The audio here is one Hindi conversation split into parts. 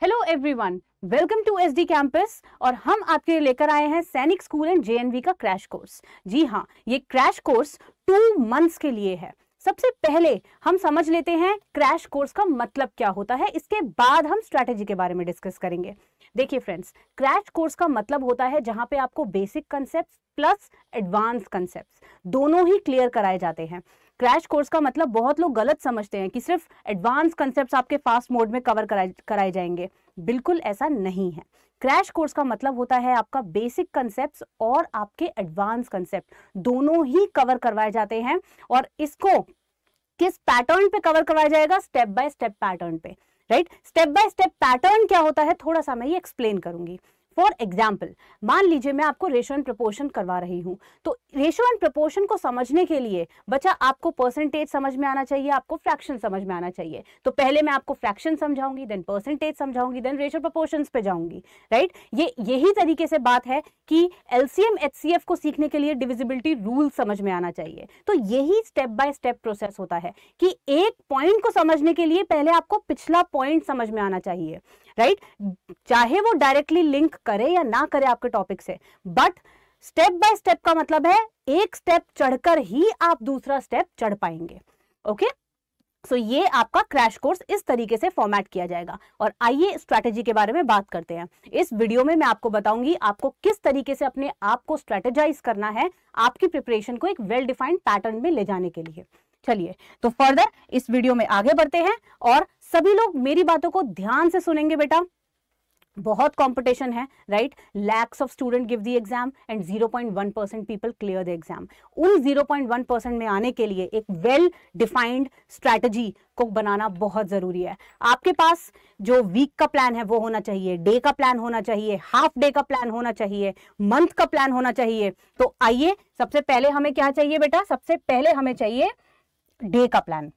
Hello everyone, welcome to SD campus. और हम आपके लिए लेकर आए हैं सैनिक स्कूल एंड जेएनवी का क्रैश कोर्स। जी हाँ, ये क्रैश कोर्स 2 मंथ्स के लिए है। सबसे पहले हम समझ लेते हैं क्रैश कोर्स का मतलब क्या होता है, इसके बाद हम स्ट्रैटेजी के बारे में डिस्कस करेंगे। देखिए फ्रेंड्स, क्रैश कोर्स का मतलब होता है जहां पे आपको basic concept plus advance concept दोनों ही क्लियर कराए जाते हैं। क्रैश कोर्स का मतलब बहुत लोग गलत समझते हैं कि सिर्फ एडवांस कंसेप्ट्स आपके फास्ट मोड में कवर कराए जाएंगे। बिल्कुल ऐसा नहीं है। क्रैश कोर्स का मतलब होता है आपका बेसिक कंसेप्ट्स और आपके एडवांस कंसेप्ट दोनों ही कवर करवाए जाते हैं। और इसको किस पैटर्न पे कवर करवाया जाएगा? स्टेप बाय स्टेप पैटर्न पे, right. Step by step pattern क्या होता है थोड़ा सा मैं ये एक्सप्लेन करूंगी। फॉर एग्जाम्पल, मान लीजिए मैं आपको रेशियो एंड प्रपोर्शन करवा रही हूं, तो रेशियो एंड प्रपोर्शन को समझने के लिए बच्चा आपको परसेंटेज समझ में आना चाहिए, आपको फ्रैक्शन समझ में आना चाहिए। तो पहले मैं आपको फ्रैक्शन समझाऊंगी, देन परसेंटेज समझाऊंगी, देन रेशियो प्रपोर्शंस पे जाऊंगी, राइट। यही तरीके से बात है कि एलसीएम एचसीएफ को सीखने के लिए डिविजिबिलिटी रूल समझ में आना चाहिए। तो यही स्टेप बाय स्टेप प्रोसेस होता है कि एक पॉइंट को समझने के लिए पहले आपको पिछला पॉइंट समझ में आना चाहिए, राइट। चाहे वो डायरेक्टली लिंक करे या ना करे आपके टॉपिक से, बट स्टेप बाय स्टेप का मतलब है एक स्टेप चढ़कर ही आप दूसरा स्टेप चढ़ पाएंगे। ओके, सो ये आपका क्रैश कोर्स इस तरीके से फॉर्मेट किया जाएगा। और आइए स्ट्रैटेजी के बारे में बात करते हैं। इस वीडियो में मैं आपको बताऊंगी आपको किस तरीके से अपने आप को स्ट्रैटेजाइज करना है आपकी प्रिपरेशन को एक वेल डिफाइंड पैटर्न में ले जाने के लिए। चलिए तो फर्दर इस वीडियो में आगे बढ़ते हैं और सभी लोग मेरी बातों को ध्यान से सुनेंगे। बेटा, बहुत कंपटीशन है, right. Lakhs of student give the exam and 0.1% people clear the exam. उन 0.1% में आने के लिए एक वेल डिफाइंड स्ट्रैटेजी को बनाना बहुत जरूरी है। आपके पास जो वीक का प्लान है वो होना चाहिए, डे का प्लान होना चाहिए, हाफ डे का प्लान होना चाहिए, मंथ का प्लान होना चाहिए। तो आइए, सबसे पहले हमें क्या चाहिए बेटा? सबसे पहले हमें चाहिए डे का प्लान,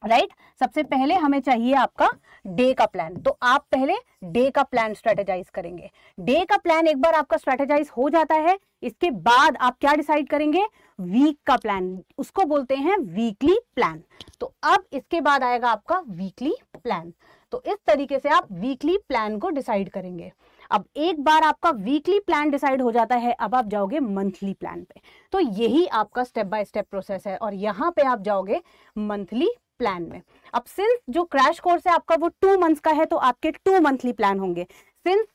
राइट। सबसे पहले हमें चाहिए आपका डे का प्लान। तो आप पहले डे का प्लान स्ट्रेटेजाइज करेंगे। डे का प्लान एक बार आपका स्ट्रेटेजाइज हो जाता है, इसके बाद आप क्या डिसाइड करेंगे? वीक का प्लान, उसको बोलते हैं वीकली प्लान। तो अब इसके बाद आएगा आपका वीकली प्लान। तो इस तरीके से आप वीकली प्लान को डिसाइड करेंगे। अब एक बार आपका वीकली प्लान डिसाइड हो जाता है, अब आप जाओगे मंथली प्लान पे। तो यही आपका स्टेप बाय स्टेप प्रोसेस है और यहां पे आप जाओगे मंथली प्लान में। अब सिंस जो क्रैश कोर्स है आपका वो 2 मंथ्स का है, तो आपके 2 मंथली प्लान होंगे। सिंस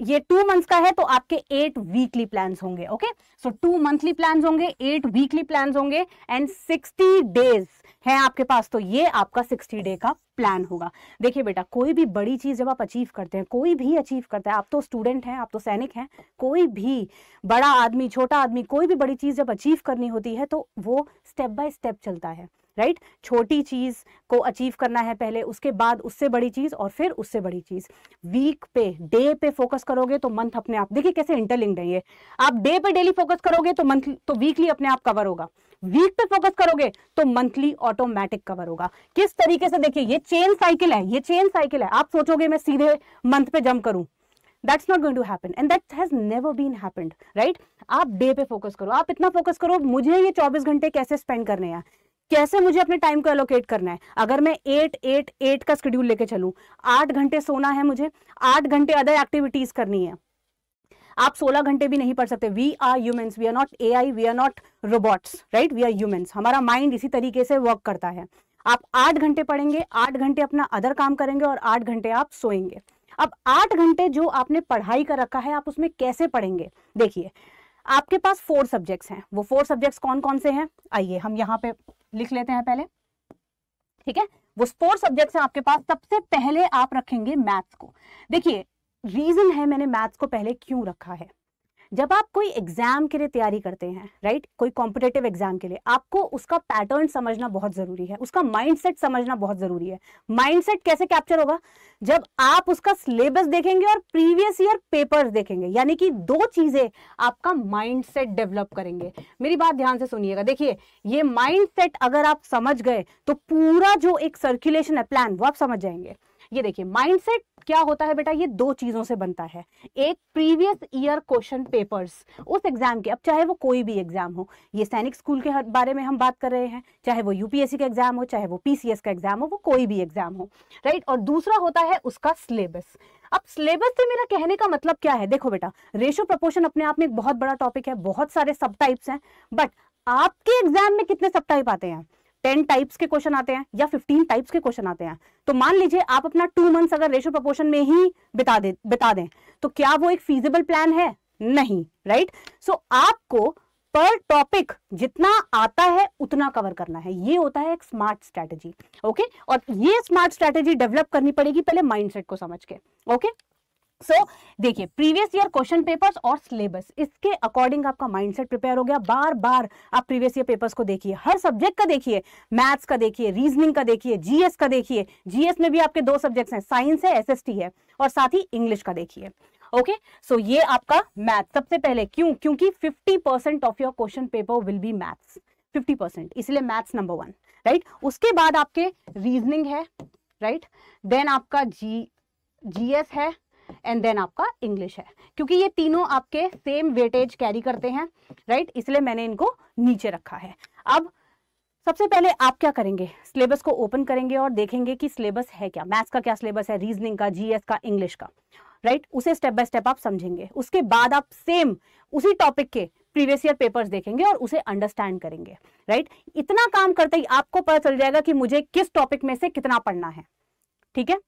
ये 2 मंथ्स का है तो आपके 8 वीकली प्लान्स होंगे। ओके, सो 2 मंथली प्लान्स होंगे, 8 वीकली प्लान्स होंगे एंड 60 डेज है आपके पास। तो ये आपका 60 डे का प्लान होगा। देखिए बेटा, कोई भी बड़ी चीज जब आप अचीव करते हैं, कोई भी अचीव करता है, आप तो स्टूडेंट हैं, आप तो सैनिक हैं, कोई भी बड़ा आदमी छोटा आदमी कोई भी बड़ी चीज जब अचीव करनी होती है तो वो स्टेप बाय स्टेप चलता है, राइट। छोटी चीज को अचीव करना है पहले, उसके बाद उससे बड़ी चीज और फिर उससे बड़ी चीज। वीक पे डे पे फोकस करोगे तो मंथ अपने आप, देखिए कैसे इंटरलिंक्ड है ये। आप डे पे डेली फोकस करोगे तो मंथ, तो वीकली अपने आप कवर होगा। वीक पे फोकस करोगे तो मंथली ऑटोमेटिक कवर होगा। किस तरीके से? देखिए ये चेन साइकिल है, ये चेन साइकिल है। आप सोचोगे मैं सीधे मंथ पे जंप करूं, that's not going to happen and that has never been happened, right? आप डे पे फोकस करो, आप इतना फोकस करो मुझे ये 24 घंटे कैसे स्पेंड करने हैं, कैसे मुझे अपने टाइम को एलोकेट करना है। अगर मैं 8-8-8 का शेड्यूल लेके चलूं, 8 घंटे सोना है मुझे, 8 घंटे अदर एक्टिविटीज करनी है। आप 16 घंटे भी नहीं पढ़ सकते। We are humans, we are not AI, we are not robots, right. We are humans, हमारा माइंड इसी तरीके से वर्क करता है। आप 8 घंटे पढ़ेंगे, 8 घंटे अपना अदर काम करेंगे और 8 घंटे आप सोएंगे। अब 8 घंटे जो आपने पढ़ाई कर रखा है आप उसमें कैसे पढ़ेंगे? देखिए आपके पास 4 सब्जेक्ट्स हैं। वो 4 सब्जेक्ट्स कौन कौन से हैं? आइए हम यहाँ पे लिख लेते हैं पहले, ठीक है। वो 4 सब्जेक्ट्स हैं आपके पास। सबसे पहले आप रखेंगे मैथ्स को। देखिए रीजन है मैंने मैथ्स को पहले क्यों रखा है। जब आप कोई एग्जाम के लिए तैयारी करते हैं, राइट, कोई कॉम्पिटेटिव एग्जाम के लिए, आपको उसका पैटर्न समझना बहुत जरूरी है, उसका माइंडसेट समझना बहुत जरूरी है। माइंडसेट कैसे कैप्चर होगा? जब आप उसका सिलेबस देखेंगे और प्रीवियस ईयर पेपर्स देखेंगे, यानी कि 2 चीजें आपका माइंडसेट डेवलप करेंगे। मेरी बात ध्यान से सुनिएगा। देखिए ये माइंडसेट अगर आप समझ गए तो पूरा जो एक सर्कुलेशन है प्लान वो आप समझ जाएंगे। ये देखिए माइंडसेट क्या होता है बेटा, ये दो चीजों से बनता है। एक प्रीवियस ईयर क्वेश्चन पेपर्स उस एग्जाम के, अब चाहे वो कोई भी एग्जाम हो, ये सैनिक स्कूल के बारे में हम बात कर रहे हैं, चाहे वो यूपीएससी का एग्जाम हो, चाहे वो पीसीएस का एग्जाम हो, वो कोई भी एग्जाम हो, राइट। और दूसरा होता है उसका सिलेबस। अब सिलेबस से मेरा कहने का मतलब क्या है, देखो बेटा रेशियो प्रोपोर्शन अपने आप में एक बहुत बड़ा टॉपिक है, बहुत सारे सब टाइप्स हैं, बट आपके एग्जाम में कितने सब टाइप आते हैं? 10 टाइप्स के क्वेश्चन आते हैं या 15 टाइप्स के क्वेश्चन आते हैं। तो मान लीजिए आप अपना 2 मंथ्स अगर रेशियो प्रोपोर्शन में ही बिता दें तो क्या वो एक फीजिबल प्लान है? नहीं, राइट। सो आपको पर टॉपिक जितना आता है उतना कवर करना है, ये होता है एक स्मार्ट स्ट्रैटेजी। ओके, और ये स्मार्ट स्ट्रैटेजी डेवलप करनी पड़ेगी पहले माइंडसेट को समझ के। ओके, सो देखिए प्रीवियस ईयर क्वेश्चन पेपर्स और सिलेबस, इसके अकॉर्डिंग आपका माइंडसेट प्रिपेयर हो गया। बार बार आप प्रीवियस ईयर पेपर्स को देखिए, हर सब्जेक्ट का देखिए, मैथ्स का देखिए, रीजनिंग का देखिए, जीएस का देखिए। जीएस में भी आपके 2 सब्जेक्ट्स हैं, साइंस है, एसएसटी है, और साथ ही इंग्लिश का देखिए। ओके, सो ये आपका मैथ सबसे पहले, क्योंकि 50% of your question paper will be maths, 50%, इसलिए मैथ्स नंबर 1, राइट। उसके बाद आपके रीजनिंग है, राइट, देन आपका जीएस है, एंड देन आपका इंग्लिश है। क्योंकि ये तीनों आपके सेम वेटेज कैरी करते हैं, राइट, इसलिए मैंने इनको नीचे रखा है। अब सबसे पहले आप क्या करेंगे, सिलेबस को ओपन करेंगे और देखेंगे कि सिलेबस है क्या, मैथ्स का क्या सिलेबस है, रीजनिंग का, जीएस का, इंग्लिश का, राइट। उसे स्टेप बाय स्टेप आप समझेंगे। उसके बाद आप सेम उसी टॉपिक के प्रीवियस ईयर पेपर्स देखेंगे और उसे अंडरस्टैंड करेंगे, राइट। इतना काम करते ही आपको पता चल जाएगा कि मुझे किस टॉपिक में से कितना पढ़ना है, ठीक है।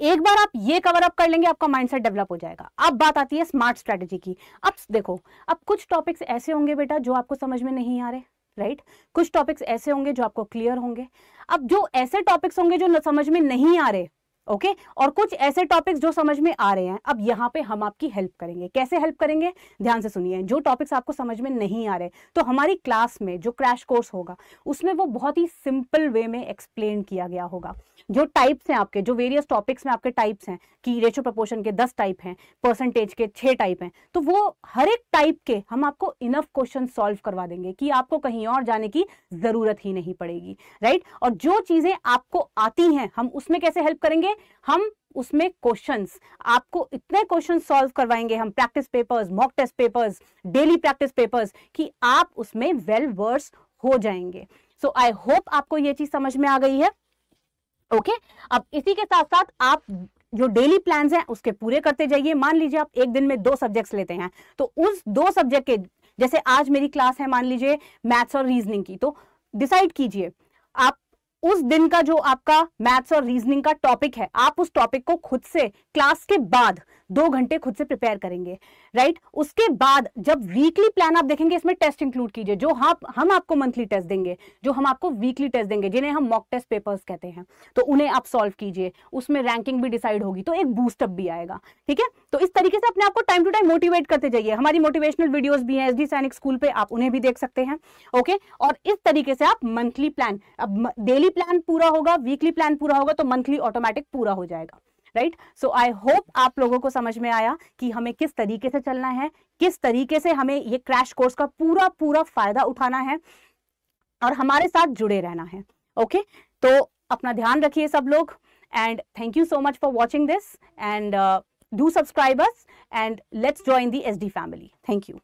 एक बार आप ये कवर अप कर लेंगे, आपका माइंडसेट डेवलप हो जाएगा। अब बात आती है स्मार्ट स्ट्रेटजी की। अब देखो, अब कुछ टॉपिक्स ऐसे होंगे बेटा जो आपको समझ में नहीं आ रहे, राइट, कुछ टॉपिक्स ऐसे होंगे जो आपको क्लियर होंगे। अब जो ऐसे टॉपिक्स होंगे जो समझ में नहीं आ रहे, ओके, और कुछ ऐसे टॉपिक्स जो समझ में आ रहे हैं, अब यहाँ पे हम आपकी हेल्प करेंगे। कैसे हेल्प करेंगे, ध्यान से सुनिए। जो टॉपिक्स आपको समझ में नहीं आ रहे, तो हमारी क्लास में जो क्रैश कोर्स होगा उसमें वो बहुत ही सिंपल वे में एक्सप्लेन किया गया होगा। जो टाइप्स हैं आपके, जो वेरियस टॉपिक्स में आपके टाइप्स हैं कि रेशियो प्रोपोर्शन के 10 टाइप हैं, परसेंटेज के 6 टाइप हैं, तो वो हर एक टाइप के हम आपको इनफ क्वेश्चन सॉल्व करवा देंगे कि आपको कहीं और जाने की जरूरत ही नहीं पड़ेगी, राइट। और जो चीजें आपको आती हैं हम उसमें कैसे हेल्प करेंगे, हम उसमें क्वेश्चंस, आपको इतने क्वेश्चन सॉल्व करवाएंगे हम, practice papers, mock test papers, daily practice papers, कि आप उसमें वेल वर्स हो जाएंगे। सो आई होप आपको ये चीज समझ में आ गई है। ओके, अब इसी के साथ साथ आप जो डेली प्लान्स हैं उसके पूरे करते जाइए। मान लीजिए आप एक दिन में 2 सब्जेक्ट्स लेते हैं, तो उस 2 सब्जेक्ट के, जैसे आज मेरी क्लास है मान लीजिए मैथ्स और रीजनिंग की, तो डिसाइड कीजिए आप उस दिन का जो आपका मैथ्स और रीजनिंग का टॉपिक है, आप उस टॉपिक को खुद से क्लास के बाद 2 घंटे खुद से प्रिपेयर करेंगे, राइट। उसके बाद जब वीकली प्लान आप देखेंगे, इसमें टेस्ट इंक्लूड कीजिए, जो हम आपको मंथली टेस्ट देंगे, जो हम आपको वीकली टेस्ट देंगे, जिन्हें हम मॉक टेस्ट पेपर्स कहते हैं, तो उन्हें आप सॉल्व कीजिए। उसमें रैंकिंग भी डिसाइड होगी, तो एक बूस्टअप भी आएगा, ठीक है। तो इस तरीके से अपने आपको टाइम टू टाइम मोटिवेट करते जाइए। हमारी मोटिवेशनल वीडियोस भी हैं एसडी सैनिक स्कूल पे, आप उन्हें भी देख सकते हैं, ओके। और इस तरीके से आप मंथली प्लान, अब डेली प्लान पूरा होगा, वीकली प्लान पूरा होगा, तो मंथली ऑटोमेटिक पूरा हो जाएगा, राइट। सो आई होप आप लोगों को समझ में आया कि हमें किस तरीके से चलना है, किस तरीके से हमें ये क्रैश कोर्स का पूरा फायदा उठाना है और हमारे साथ जुड़े रहना है, ओके। तो अपना ध्यान रखिए सब लोग, and thank you so much for watching this, and do subscribe us, and let's join the SD family. Thank you.